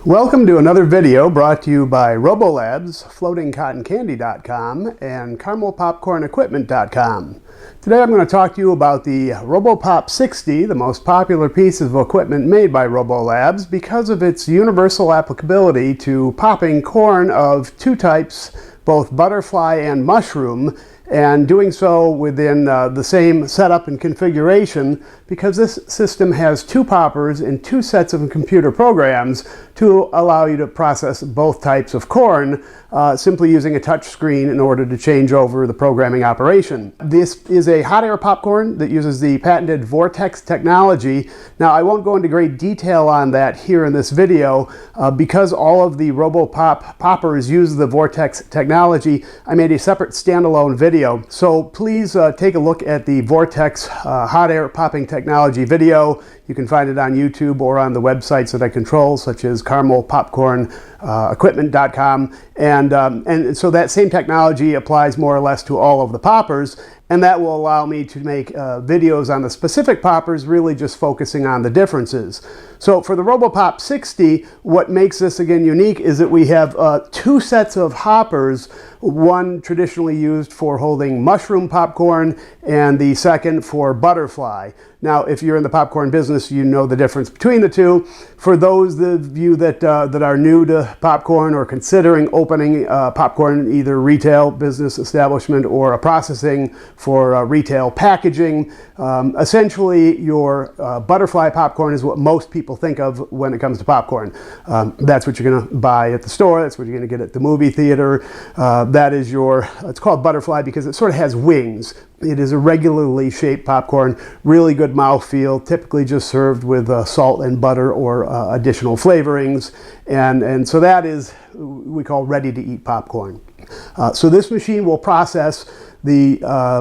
Welcome to another video brought to you by RoboLabs, FloatingCottonCandy.com, and caramelpopcornequipment.com. Today I'm going to talk to you about the RoboPop 60, the most popular piece of equipment made by RoboLabs because of its universal applicability to popping corn of two types, both butterfly and mushroom, and doing so within the same setup and configuration because this system has two poppers and two sets of computer programs to allow you to process both types of corn simply using a touch screen in order to change over the programming operation. This is a hot air popcorn that uses the patented Vortex technology. Now I won't go into great detail on that here in this video because all of the RoboPop poppers use the Vortex technology. I made a separate standalone video. So please take a look at the Vortex hot air popping technology video. You can find it on YouTube or on the websites that I control, such as caramelpopcornequipment.com. And so that same technology applies more or less to all of the poppers, and that will allow me to make videos on the specific poppers, really just focusing on the differences. So for the RoboPop 60, what makes this again unique is that we have two sets of hoppers, one traditionally used for holding mushroom popcorn and the second for butterfly. Now, if you're in the popcorn business, you know the difference between the two. For those of you that are new to popcorn or considering opening popcorn, either retail business establishment or a processing for retail packaging, essentially your butterfly popcorn is what most people think of when it comes to popcorn. That's what you're going to buy at the store. That's what you're going to get at the movie theater. That is it's called butterfly because it sort of has wings. It is a regularly shaped popcorn, really good mouthfeel, typically just served with salt and butter or additional flavorings. And so that is we call ready-to-eat popcorn. So this machine will process the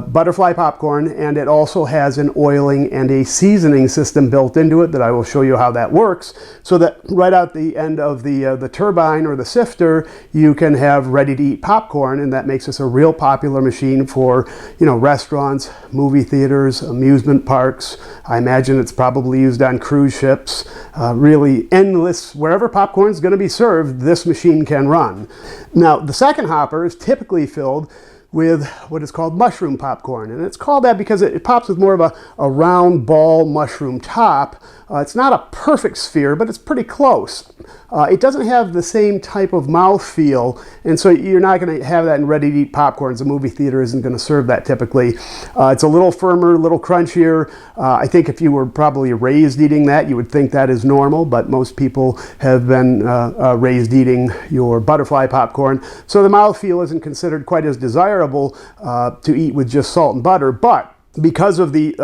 butterfly popcorn, and it also has an oiling and a seasoning system built into it that I will show you how that works, so that right out the end of the turbine or the sifter, you can have ready-to-eat popcorn, and that makes this a real popular machine for, restaurants, movie theaters, amusement parks. I imagine it's probably used on cruise ships. Really endless, wherever popcorn is going to be served, this machine can run. Now, the second hopper is typically filled with what is called mushroom popcorn, and it's called that because it pops with more of a round ball mushroom top. It's not a perfect sphere, but it's pretty close. It doesn't have the same type of mouth feel, and so you're not going to have that in ready-to-eat popcorns. A movie theater isn't going to serve that typically. It's a little firmer, a little crunchier. I think if you were probably raised eating that, you would think that is normal, but most people have been raised eating your butterfly popcorn, so the mouth feel isn't considered quite as desirable to eat with just salt and butter, but because of the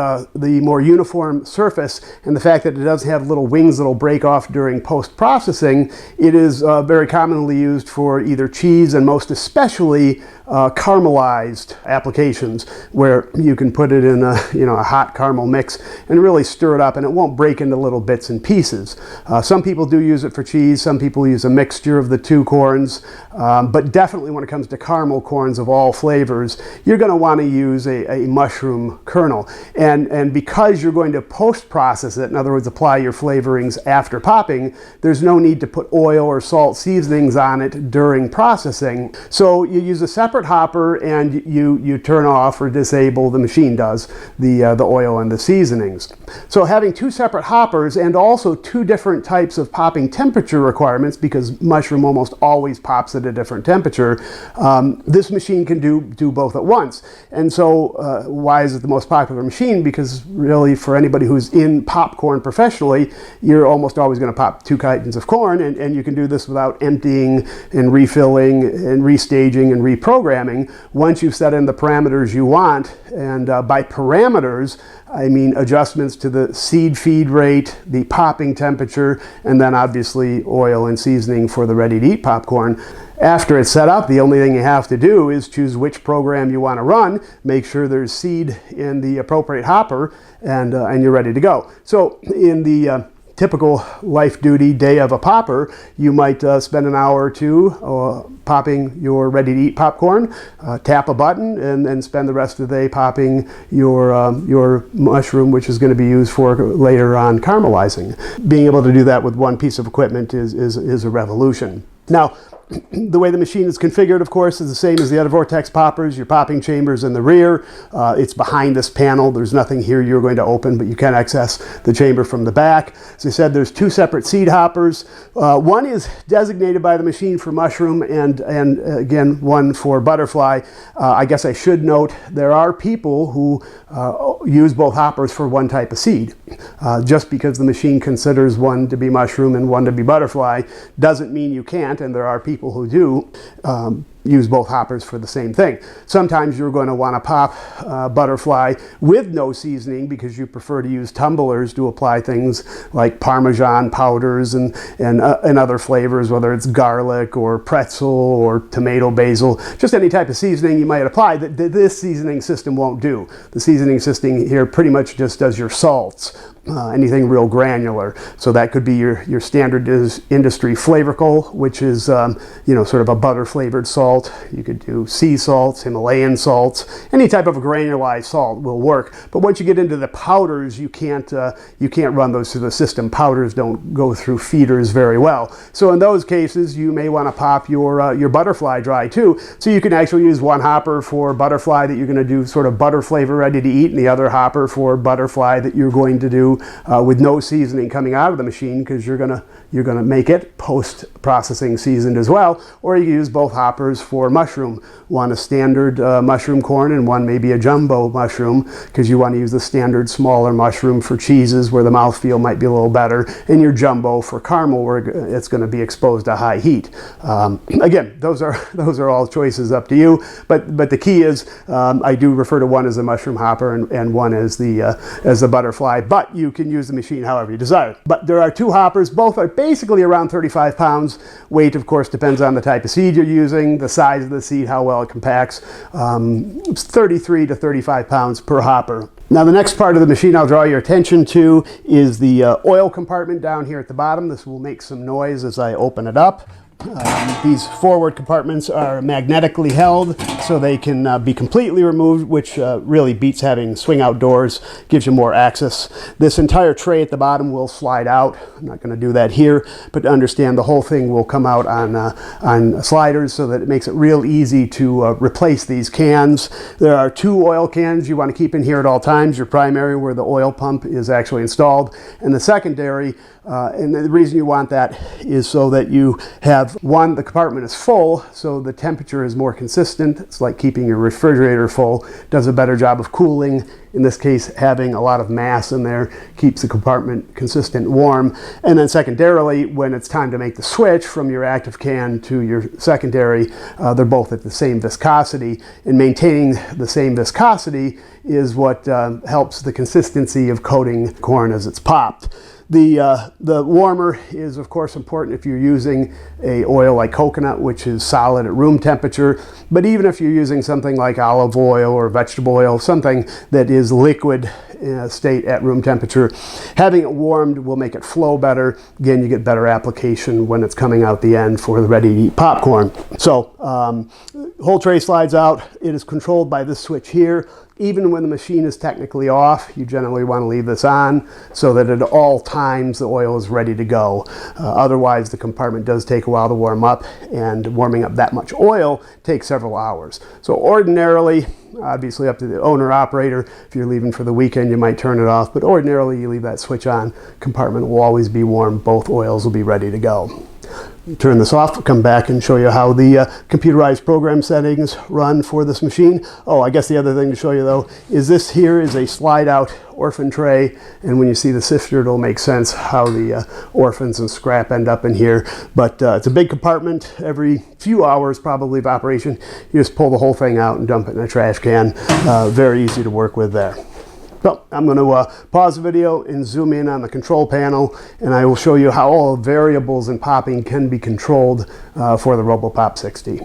more uniform surface and the fact that it does have little wings that'll break off during post-processing, it is very commonly used for either cheese and most especially caramelized applications, where you can put it in a hot caramel mix and really stir it up, and it won't break into little bits and pieces. Some people do use it for cheese. Some people use a mixture of the two corns, but definitely when it comes to caramel corns of all flavors, you're going to want to use a mushroom kernel. And because you're going to post-process it, in other words, apply your flavorings after popping, there's no need to put oil or salt seasonings on it during processing. So you use a separate hopper and you turn off or disable, the machine does, the oil and the seasonings. So having two separate hoppers and also two different types of popping temperature requirements, because mushroom almost always pops at a different temperature, this machine can do both at once. And so why is it the most popular machine? Because really, for anybody who's in popcorn professionally, you're almost always going to pop two kinds of corn, and you can do this without emptying and refilling and restaging and reprogramming. Once you've set in the parameters you want, and by parameters I mean adjustments to the seed feed rate, the popping temperature, and then obviously oil and seasoning for the ready-to-eat popcorn. After it's set up, the only thing you have to do is choose which program you want to run, make sure there's seed in the appropriate hopper, and you're ready to go. So in the typical life duty day of a popper, you might spend an hour or two popping your ready-to-eat popcorn, tap a button, and then spend the rest of the day popping your mushroom, which is going to be used for later on caramelizing. Being able to do that with one piece of equipment is a revolution. Now, the way the machine is configured, of course, is the same as the other Vortex poppers. Your popping chamber's in the rear. It's behind this panel. There's nothing here you're going to open, but you can access the chamber from the back. As I said, there's two separate seed hoppers. One is designated by the machine for mushroom and again, one for butterfly. I guess I should note there are people who use both hoppers for one type of seed. Just because the machine considers one to be mushroom and one to be butterfly doesn't mean you can't, and there are people who do use both hoppers for the same thing. Sometimes you're going to want to pop butterfly with no seasoning because you prefer to use tumblers to apply things like Parmesan powders and other flavors, whether it's garlic or pretzel or tomato basil, just any type of seasoning you might apply that this seasoning system won't do. The seasoning system here pretty much just does your salts. Anything real granular. So that could be your standard industry flavorful, which is sort of a butter flavored salt. You could do sea salts, Himalayan salts, any type of granularized salt will work. But once you get into the powders, you can't run those through the system. Powders don't go through feeders very well. So in those cases, you may want to pop your butterfly dry too. So you can actually use one hopper for butterfly that you're going to do sort of butter flavor ready to eat, and the other hopper for butterfly that you're going to do with no seasoning coming out of the machine, because you're gonna make it post-processing seasoned as well. Or you use both hoppers for mushroom. One a standard mushroom corn and one maybe a jumbo mushroom, because you want to use the standard smaller mushroom for cheeses where the mouthfeel might be a little better, and your jumbo for caramel where it's going to be exposed to high heat. Again, those are all choices up to you. But the key is I do refer to one as a mushroom hopper and one as the butterfly. But you can use the machine however you desire. But there are two hoppers. Both are basically around 35 pounds. Weight, of course, depends on the type of seed you're using, the size of the seed, how well it compacts. It's 33 to 35 pounds per hopper. Now the next part of the machine I'll draw your attention to is the oil compartment down here at the bottom. This will make some noise as I open it up. These forward compartments are magnetically held, so they can be completely removed, which really beats having swing out doors, gives you more access. This entire tray at the bottom will slide out. I'm not going to do that here, but to understand, the whole thing will come out on sliders, so that it makes it real easy to replace these cans. There are two oil cans you want to keep in here at all times. Your primary, where the oil pump is actually installed, and the secondary. And the reason you want that is so that you have, one, the compartment is full, so the temperature is more consistent. It's like keeping your refrigerator full. Does a better job of cooling. In this case, having a lot of mass in there keeps the compartment consistent warm. And then secondarily, when it's time to make the switch from your active can to your secondary, they're both at the same viscosity. And maintaining the same viscosity is what helps the consistency of coating corn as it's popped. The warmer is, of course, important if you're using a oil like coconut, which is solid at room temperature. But even if you're using something like olive oil or vegetable oil, something that is liquid state at room temperature, having it warmed will make it flow better. Again, you get better application when it's coming out the end for the ready-to-eat popcorn. So, whole tray slides out. It is controlled by this switch here. Even when the machine is technically off, you generally want to leave this on so that at all times the oil is ready to go. Otherwise, the compartment does take a while to warm up, and warming up that much oil takes several hours. So ordinarily, obviously up to the owner-operator, if you're leaving for the weekend, you might turn it off, but ordinarily you leave that switch on. Compartment will always be warm. Both oils will be ready to go. Turn this off, come back and show you how the computerized program settings run for this machine. Oh, I guess the other thing to show you though is this here is a slide out Orphan tray, and when you see the sifter, it'll make sense how the Orphans and scrap end up in here. But it's a big compartment. Every few hours probably of operation, you just pull the whole thing out and dump it in a trash can. Very easy to work with there. So I'm going to pause the video and zoom in on the control panel, and I will show you how all variables in popping can be controlled for the RoboPop 60.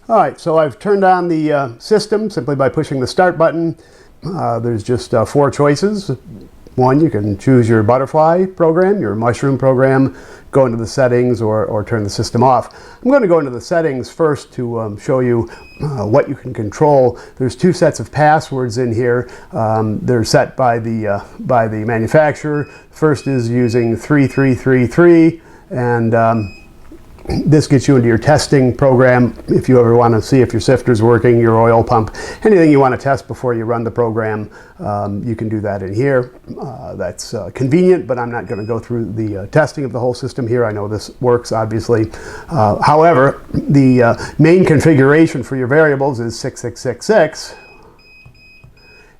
All right, so I've turned on the system simply by pushing the start button. There's just 4 choices. One, you can choose your butterfly program, your mushroom program, go into the settings, or turn the system off. I'm going to go into the settings first to show you what you can control. There's two sets of passwords in here. They're set by the manufacturer. First is using 3333, and this gets you into your testing program. If you ever want to see if your sifter's working, your oil pump, anything you want to test before you run the program, you can do that in here. That's convenient, but I'm not going to go through the testing of the whole system here. I know this works, obviously. However, the main configuration for your variables is 6666.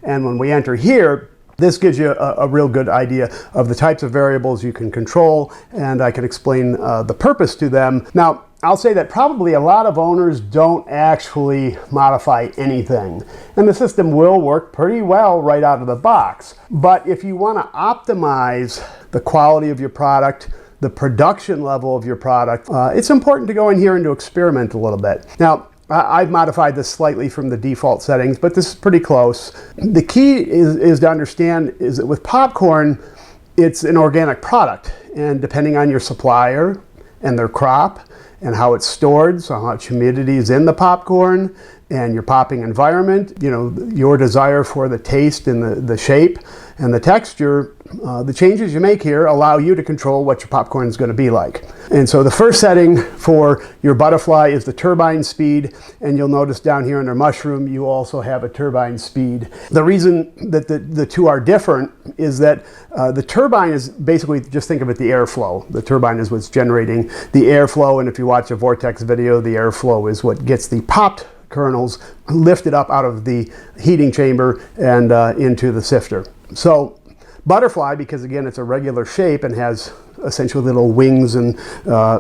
And when we enter here, this gives you a real good idea of the types of variables you can control, and I can explain the purpose to them. Now, I'll say that probably a lot of owners don't actually modify anything, and the system will work pretty well right out of the box. But if you want to optimize the quality of your product, the production level of your product, it's important to go in here and to experiment a little bit. Now, I've modified this slightly from the default settings, but this is pretty close. The key is to understand is that with popcorn, it's an organic product, and depending on your supplier and their crop and how it's stored, so how much humidity is in the popcorn and your popping environment, you know, your desire for the taste and the shape and the texture, the changes you make here allow you to control what your popcorn is going to be like. And so the first setting for your butterfly is the turbine speed, and you'll notice down here under mushroom you also have a turbine speed. The reason that the two are different is that the turbine is basically, just think of it, the airflow. The turbine is what's generating the airflow, and if you watch a Vortex video, the airflow is what gets the popped kernels lifted up out of the heating chamber and into the sifter. So butterfly, because again it's a regular shape and has essentially little wings and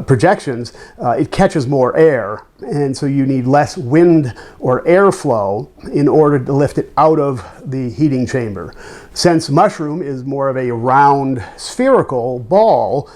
projections, it catches more air, and so you need less wind or airflow in order to lift it out of the heating chamber. Since mushroom is more of a round spherical ball,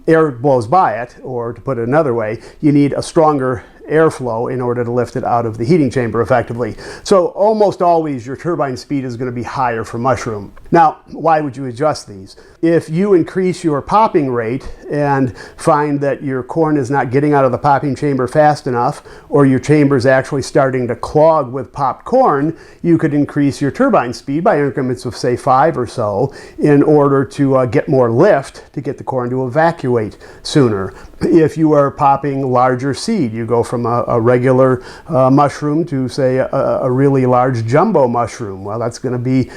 air blows by it, or to put it another way, you need a stronger airflow in order to lift it out of the heating chamber effectively. So almost always your turbine speed is going to be higher for mushroom. Now, why would you adjust these? If you increase your popping rate and find that your corn is not getting out of the popping chamber fast enough, or your chamber is actually starting to clog with popped corn, you could increase your turbine speed by increments of say 5 or so in order to get more lift to get the corn to evacuate sooner. If you are popping larger seed, you go from a regular mushroom to say a really large jumbo mushroom. Well, that's going to be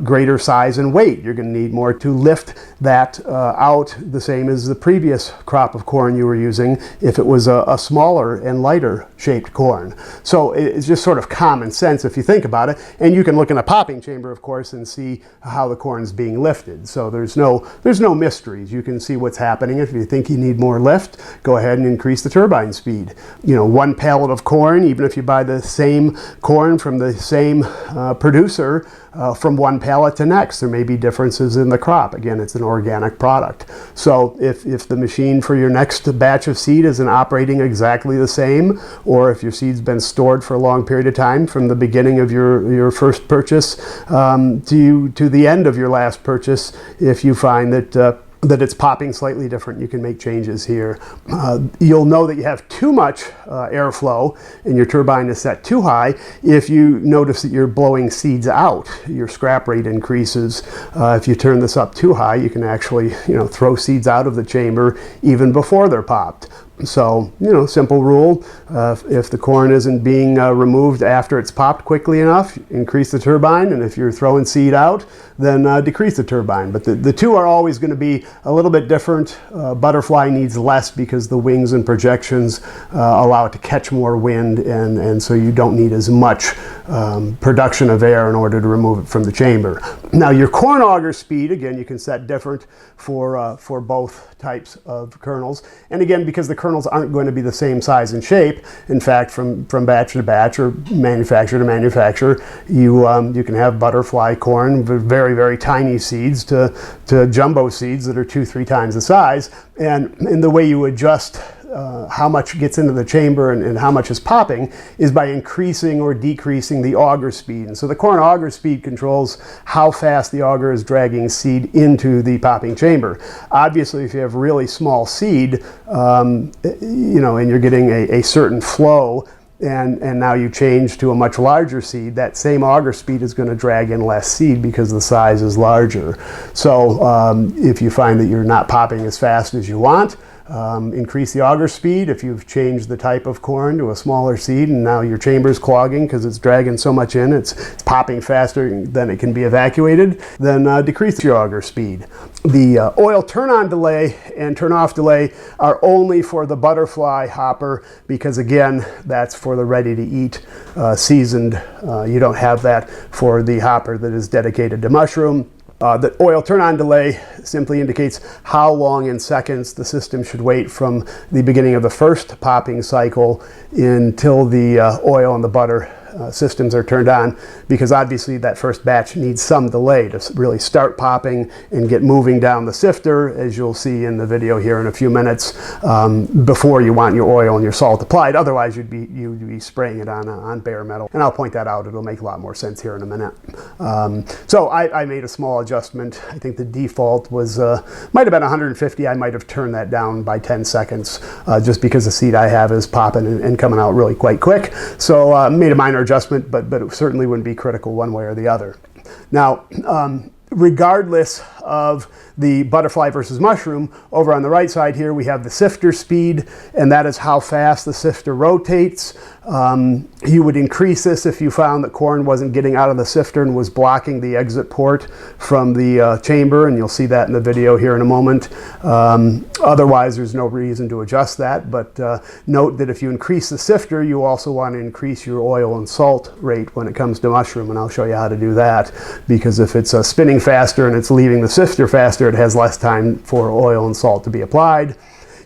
greater size and weight. You're going to need more to lift that out, the same as the previous crop of corn you were using if it was a smaller and lighter shaped corn. So it's just sort of common sense if you think about it, and you can look in a popping chamber, of course, and see how the corn's being lifted. So there's no mysteries. You can see what's happening. If you think you need more lift, go ahead and increase the turbine speed. You know, one pallet of corn, even if you buy the same corn from the same producer, from one pallet to next, there may be differences in the crop. Again, it's an organic product. So if the machine for your next batch of seed isn't operating exactly the same, or if your seed's been stored for a long period of time from the beginning of your first purchase to the end of your last purchase, if you find that it's popping slightly different, you can make changes here. You'll know that you have too much airflow and your turbine is set too high if you notice that you're blowing seeds out. Your scrap rate increases. If you turn this up too high, you can actually throw seeds out of the chamber even before they're popped. So, simple rule, if the corn isn't being removed after it's popped quickly enough, increase the turbine, and if you're throwing seed out, then decrease the turbine. But the two are always going to be a little bit different. Butterfly needs less because the wings and projections allow it to catch more wind, and so you don't need as much production of air in order to remove it from the chamber. Now, your corn auger speed, again, you can set different for both types of kernels. And again, because the kernels aren't going to be the same size and shape, in fact, from batch to batch or manufacturer to manufacturer, you can have butterfly corn with very, very tiny seeds to jumbo seeds that are 2-3 times the size. And the way you adjust how much gets into the chamber and how much is popping is by increasing or decreasing the auger speed. And so the corn auger speed controls how fast the auger is dragging seed into the popping chamber. Obviously, if you have really small seed, you know, and you're getting a certain flow, and now you change to a much larger seed, that same auger speed is going to drag in less seed because the size is larger. So if you find that you're not popping as fast as you want, increase the auger speed. If you've changed the type of corn to a smaller seed and now your chamber's clogging because it's dragging so much in, it's popping faster than it can be evacuated, then decrease your auger speed. The oil turn-on delay and turn-off delay are only for the butterfly hopper because, again, that's for the ready-to-eat seasoned. You don't have that for the hopper that is dedicated to mushroom. The oil turn-on delay simply indicates how long in seconds the system should wait from the beginning of the first popping cycle until the oil and the butter systems are turned on, because obviously that first batch needs some delay to really start popping and get moving down the sifter, as you'll see in the video here in a few minutes, before you want your oil and your salt applied. Otherwise you'd be spraying it on bare metal, and I'll point that out. It'll make a lot more sense here in a minute. So I made a small adjustment. I think the default was might have been 150. I might have turned that down by 10 seconds just because the seed I have is popping and coming out really quite quick. So made a minor adjustment, but it certainly wouldn't be critical one way or the other. Now, regardless of the butterfly versus mushroom, over on the right side here we have the sifter speed, and that is how fast the sifter rotates. You would increase this if you found that corn wasn't getting out of the sifter and was blocking the exit port from the chamber, and you'll see that in the video here in a moment. Otherwise, there's no reason to adjust that, but note that if you increase the sifter, you also want to increase your oil and salt rate when it comes to mushroom, and I'll show you how to do that, because if it's spinning faster and it's leaving the sifter faster, it has less time for oil and salt to be applied.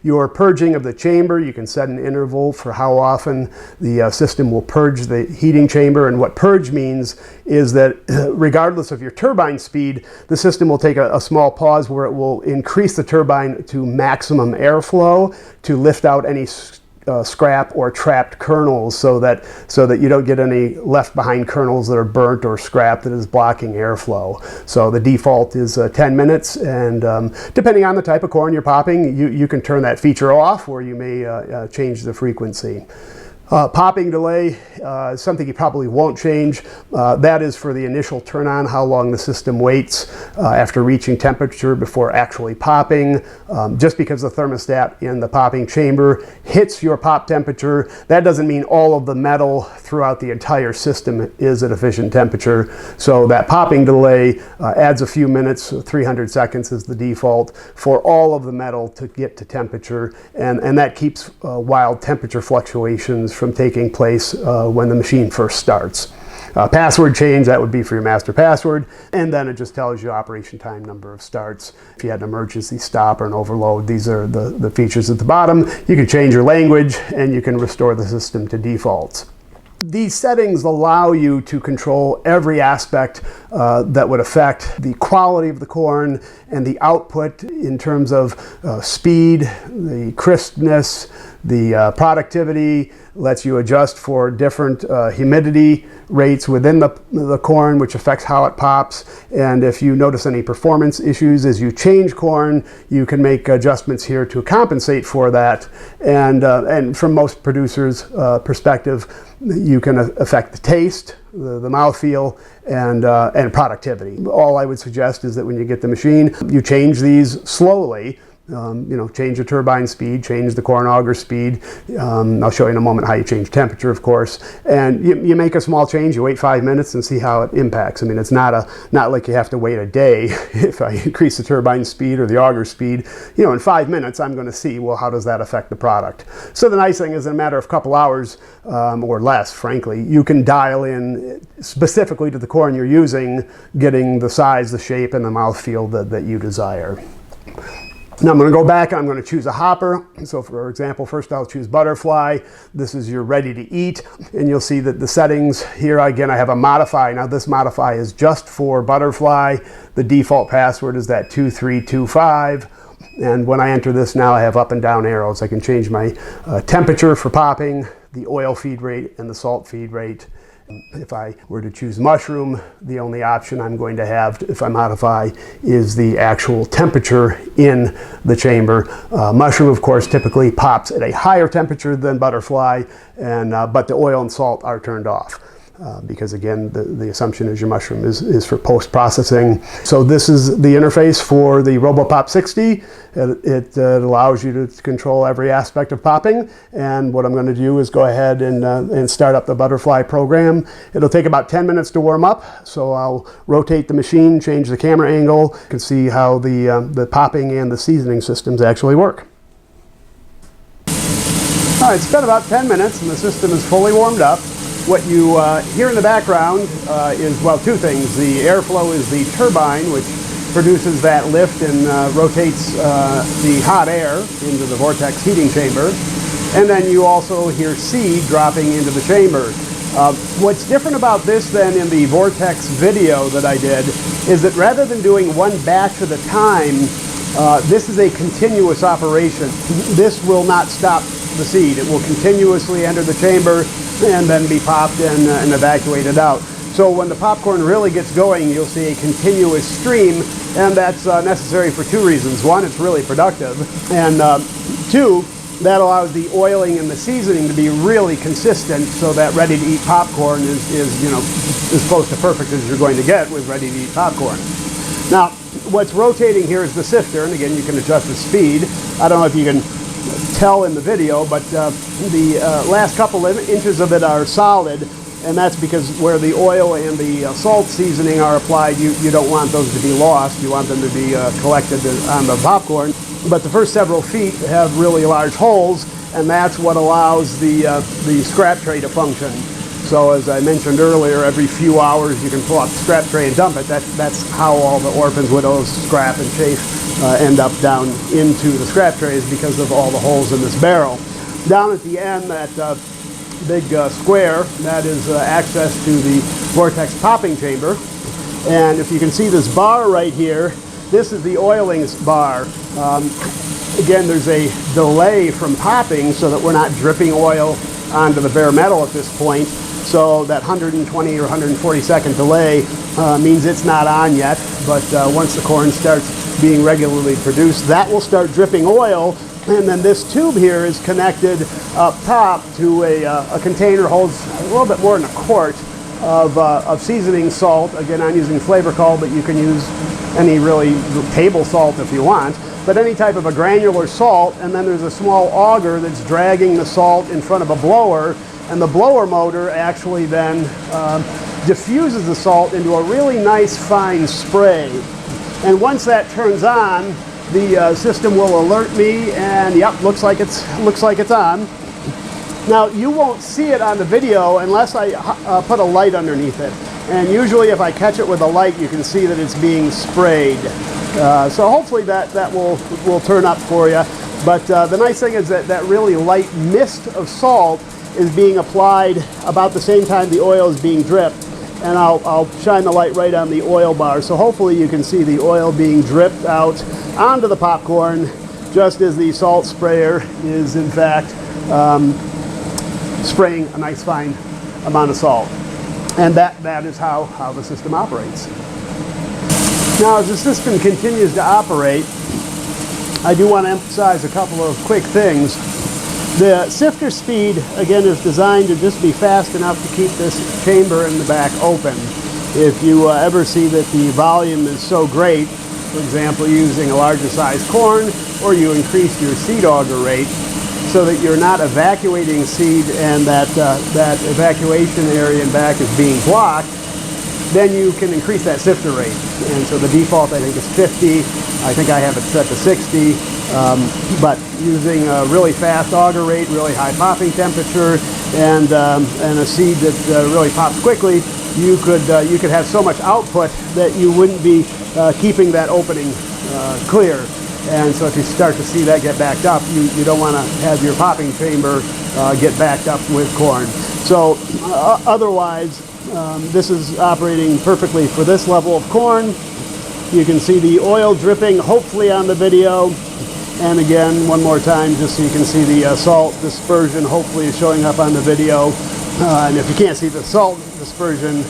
Your purging of the chamber, you can set an interval for how often the system will purge the heating chamber. And what purge means is that regardless of your turbine speed, the system will take a small pause where it will increase the turbine to maximum airflow to lift out any scrap or trapped kernels, so that you don't get any left behind kernels that are burnt or scrap that is blocking airflow. So the default is 10 minutes, and depending on the type of corn you're popping, you can turn that feature off, or you may change the frequency. Popping delay is something you probably won't change. That is for the initial turn on, how long the system waits after reaching temperature before actually popping. Just because the thermostat in the popping chamber hits your pop temperature, that doesn't mean all of the metal throughout the entire system is at efficient temperature. So that popping delay adds a few minutes, 300 seconds is the default, for all of the metal to get to temperature, and that keeps wild temperature fluctuations from taking place when the machine first starts. Password change, that would be for your master password, and then it just tells you operation time, number of starts. If you had an emergency stop or an overload, these are the features at the bottom. You can change your language, and you can restore the system to defaults. These settings allow you to control every aspect that would affect the quality of the corn and the output in terms of speed, the crispness, the productivity. Lets you adjust for different humidity rates within the corn, which affects how it pops. And if you notice any performance issues as you change corn, you can make adjustments here to compensate for that. And from most producers' perspective, you can affect the taste, the mouthfeel, and productivity. All I would suggest is that when you get the machine, you change these slowly. Change the turbine speed, change the corn auger speed. I'll show you in a moment how you change temperature, of course. And you make a small change, you wait 5 minutes and see how it impacts. I mean, it's not like you have to wait a day. If I increase the turbine speed or the auger speed, in 5 minutes, I'm going to see, well, how does that affect the product? So the nice thing is, in a matter of a couple hours or less, frankly, you can dial in specifically to the corn you're using, getting the size, the shape, and the mouthfeel that you desire. Now I'm going to go back and I'm going to choose a hopper. So for example, first I'll choose butterfly. This is your ready to eat, and you'll see that the settings here, again, I have a modify. Now this modify is just for butterfly. The default password is that 2325. And when I enter this now, I have up and down arrows. I can change my temperature for popping, the oil feed rate, and the salt feed rate. If I were to choose mushroom, the only option I'm going to have if I modify is the actual temperature in the chamber. Mushroom, of course, typically pops at a higher temperature than butterfly, and but the oil and salt are turned off. Because again, the assumption is your mushroom is for post-processing. So this is the interface for the RoboPop 60. It allows you to control every aspect of popping. And what I'm going to do is go ahead and start up the butterfly program. It'll take about 10 minutes to warm up. So I'll rotate the machine, change the camera angle. You can see how the popping and the seasoning systems actually work. All right, it's been about 10 minutes and the system is fully warmed up. What you hear in the background is, well, two things. The airflow is the turbine, which produces that lift and rotates the hot air into the Vortex heating chamber. And then you also hear seed dropping into the chamber. What's different about this than in the Vortex video that I did is that rather than doing one batch at a time, this is a continuous operation. This will not stop the seed. It will continuously enter the chamber and then be popped and evacuated out. So when the popcorn really gets going, you'll see a continuous stream, and that's necessary for two reasons. One, it's really productive, and two, that allows the oiling and the seasoning to be really consistent, so that ready-to-eat popcorn is as close to perfect as you're going to get with ready-to-eat popcorn. Now, what's rotating here is the sifter, and again, you can adjust the speed. I don't know if you can tell in the video, but the last couple of inches of it are solid, and that's because where the oil and the salt seasoning are applied, you don't want those to be lost. You want them to be collected on the popcorn. But the first several feet have really large holes, and that's what allows the scrap tray to function. So as I mentioned earlier, every few hours you can pull up the scrap tray and dump it. That's how all the Orphans, Widows, scrap, and chafe end up down into the scrap trays because of all the holes in this barrel. Down at the end, that big square, that is access to the Vortex popping chamber. And if you can see this bar right here, this is the oiling bar. Again, there's a delay from popping so that we're not dripping oil onto the bare metal at this point. So that 120 or 140 second delay means it's not on yet, but once the corn starts being regularly produced, that will start dripping oil, and then this tube here is connected up top to a container, holds a little bit more than a quart of seasoning salt. Again, I'm using flavor col, but you can use any really table salt if you want, but any type of a granular salt, and then there's a small auger that's dragging the salt in front of a blower, and the blower motor actually then diffuses the salt into a really nice fine spray. And once that turns on, the system will alert me, and yep, looks like it's on. Now you won't see it on the video unless I put a light underneath it. And usually if I catch it with a light, you can see that it's being sprayed. So hopefully that will turn up for you. But the nice thing is that really light mist of salt is being applied about the same time the oil is being dripped. And I'll shine the light right on the oil bar. So hopefully you can see the oil being dripped out onto the popcorn just as the salt sprayer is in fact spraying a nice fine amount of salt. And that is how the system operates. Now as the system continues to operate, I do want to emphasize a couple of quick things. The Sifter Speed, again, is designed to just be fast enough to keep this chamber in the back open. If you ever see that the volume is so great, for example, using a larger size corn, or you increase your seed auger rate so that you're not evacuating seed and that evacuation area in back is being blocked, then you can increase that sifter rate. And so the default, I think, is 50. I think I have it set to 60. But using a really fast auger rate, really high popping temperature, and a seed that really pops quickly, you could have so much output that you wouldn't be keeping that opening clear. And so if you start to see that get backed up, you don't want to have your popping chamber get backed up with corn. So otherwise, this is operating perfectly for this level of corn. You can see the oil dripping, hopefully on the video. And again, one more time, just so you can see the salt dispersion, hopefully is showing up on the video. And if you can't see the salt dispersion,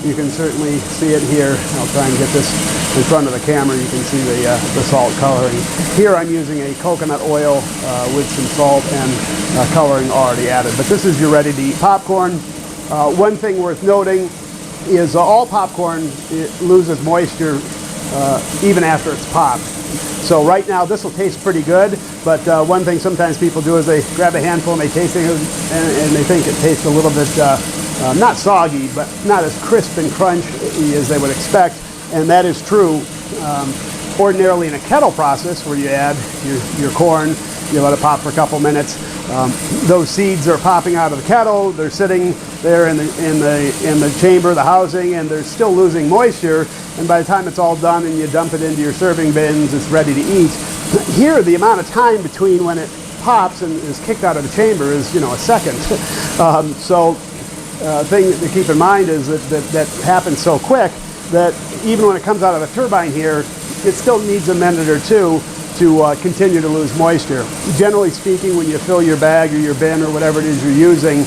you can certainly see it here. I'll try and get this in front of the camera. You can see the salt coloring. Here I'm using a coconut oil with some salt and coloring already added. But this is your ready-to-eat popcorn. One thing worth noting is all popcorn, it loses moisture even after it's popped. So right now this will taste pretty good, but one thing sometimes people do is they grab a handful and they taste it and they think it tastes a little bit not soggy, but not as crisp and crunchy as they would expect, and that is true. Ordinarily in a kettle process where you add your corn, you let it pop for a couple minutes. Those seeds are popping out of the kettle. They're sitting there in the chamber, the housing, and they're still losing moisture. And by the time it's all done and you dump it into your serving bins, it's ready to eat. Here, the amount of time between when it pops and is kicked out of the chamber is, a second. Thing to keep in mind is that happens so quick that even when it comes out of the turbine here, it still needs a minute or two to continue to lose moisture. Generally speaking, when you fill your bag or your bin or whatever it is you're using,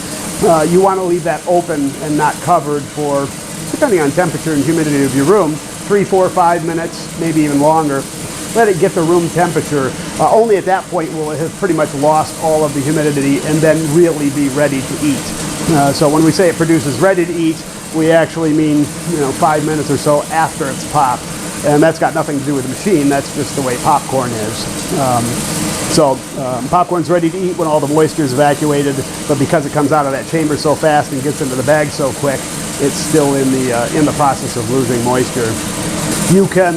you want to leave that open and not covered for, depending on temperature and humidity of your room, 3, 4, 5 minutes, maybe even longer. Let it get the room temperature. Only at that point will it have pretty much lost all of the humidity and then really be ready to eat. So when we say it produces ready to eat, we actually mean 5 minutes or so after it's popped. And that's got nothing to do with the machine, that's just the way popcorn is. Popcorn's ready to eat when all the moisture is evacuated, but because it comes out of that chamber so fast and gets into the bag so quick, it's still in the process of losing moisture. You can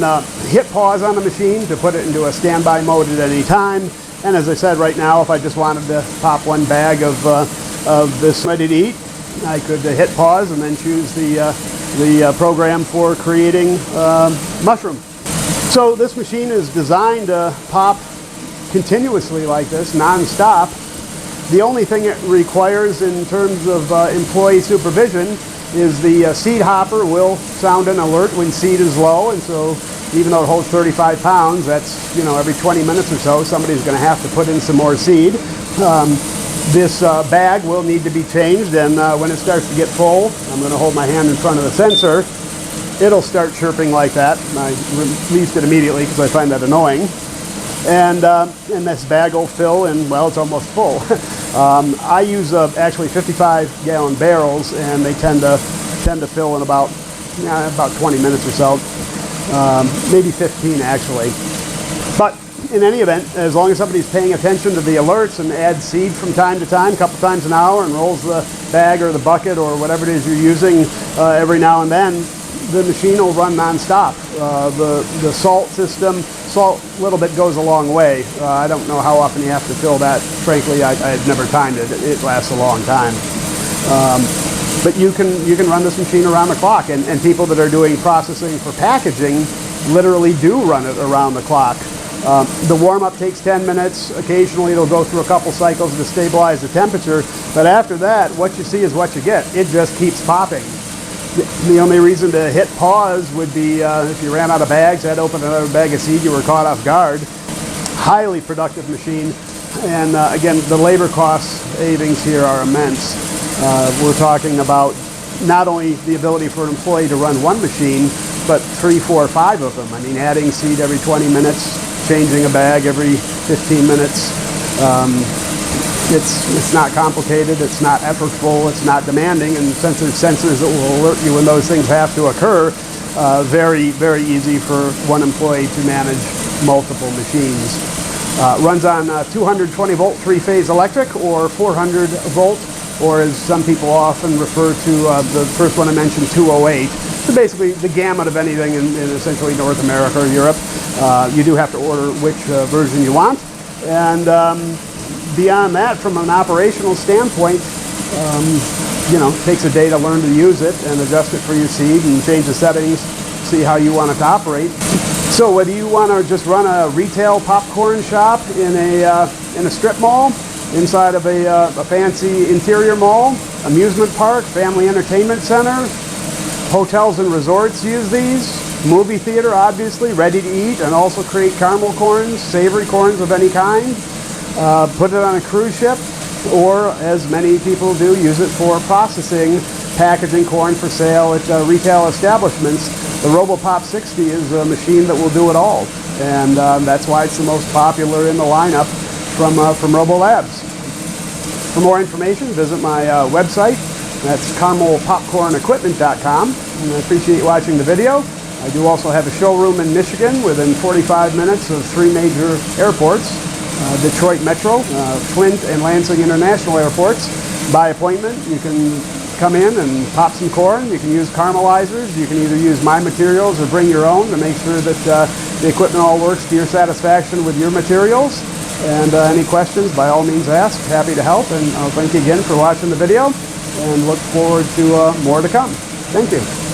hit pause on the machine to put it into a standby mode at any time. And as I said, right now, if I just wanted to pop one bag of this ready to eat, I could hit pause and then choose the program for creating mushroom. So this machine is designed to pop continuously like this, non-stop. The only thing it requires in terms of employee supervision is the seed hopper will sound an alert when seed is low, and so even though it holds 35 pounds, that's every 20 minutes or so somebody's going to have to put in some more seed. This bag will need to be changed, and when it starts to get full, I'm going to hold my hand in front of the sensor. It'll start chirping like that. I released it immediately because I find that annoying. And this bag will fill, and well, it's almost full. I use actually 55-gallon barrels, and they tend to fill in about 20 minutes or so, maybe 15 actually. But in any event, as long as somebody's paying attention to the alerts and adds seed from time to time, a couple times an hour, and rolls the bag or the bucket or whatever it is you're using every now and then, the machine will run non-stop. The salt system, salt a little bit goes a long way. I don't know how often you have to fill that. Frankly, I've never timed it. It lasts a long time. But you can run this machine around the clock, and people that are doing processing for packaging literally do run it around the clock. The warm-up takes 10 minutes. Occasionally it'll go through a couple cycles to stabilize the temperature, but after that, what you see is what you get. It just keeps popping. The only reason to hit pause would be if you ran out of bags, had to open another bag of seed, you were caught off guard. Highly productive machine, and again, the labor cost savings here are immense. We're talking about not only the ability for an employee to run one machine, but 3, 4, 5 of them. I mean, adding seed every 20 minutes, changing a bag every 15 minutes. It's not complicated, it's not effortful, it's not demanding, and since there's sensors that will alert you when those things have to occur, very, very easy for one employee to manage multiple machines. Runs on 220 volt 3-phase electric or 400 volt, or as some people often refer to the first one I mentioned, 208. So basically the gamut of anything in essentially North America or Europe. You do have to order which version you want, and beyond that, from an operational standpoint, takes a day to learn to use it and adjust it for your seed and change the settings, see how you want it to operate. So whether you want to just run a retail popcorn shop in a strip mall, inside of a fancy interior mall, amusement park, family entertainment center, hotels and resorts use these, movie theater, obviously, ready to eat, and also create caramel corns, savory corns of any kind. Put it on a cruise ship, or as many people do, use it for processing, packaging corn for sale at retail establishments. The RoboPop 60 is a machine that will do it all, and that's why it's the most popular in the lineup from RoboLabs. For more information, visit my website. That's caramelpopcornequipment.com. And I appreciate you watching the video. I do also have a showroom in Michigan within 45 minutes of 3 major airports, Detroit Metro, Flint, and Lansing International Airports. By appointment, you can come in and pop some corn. You can use caramelizers. You can either use my materials or bring your own to make sure that the equipment all works to your satisfaction with your materials. And any questions, by all means ask. Happy to help. And I'll thank you again for watching the video and look forward to more to come. Thank you.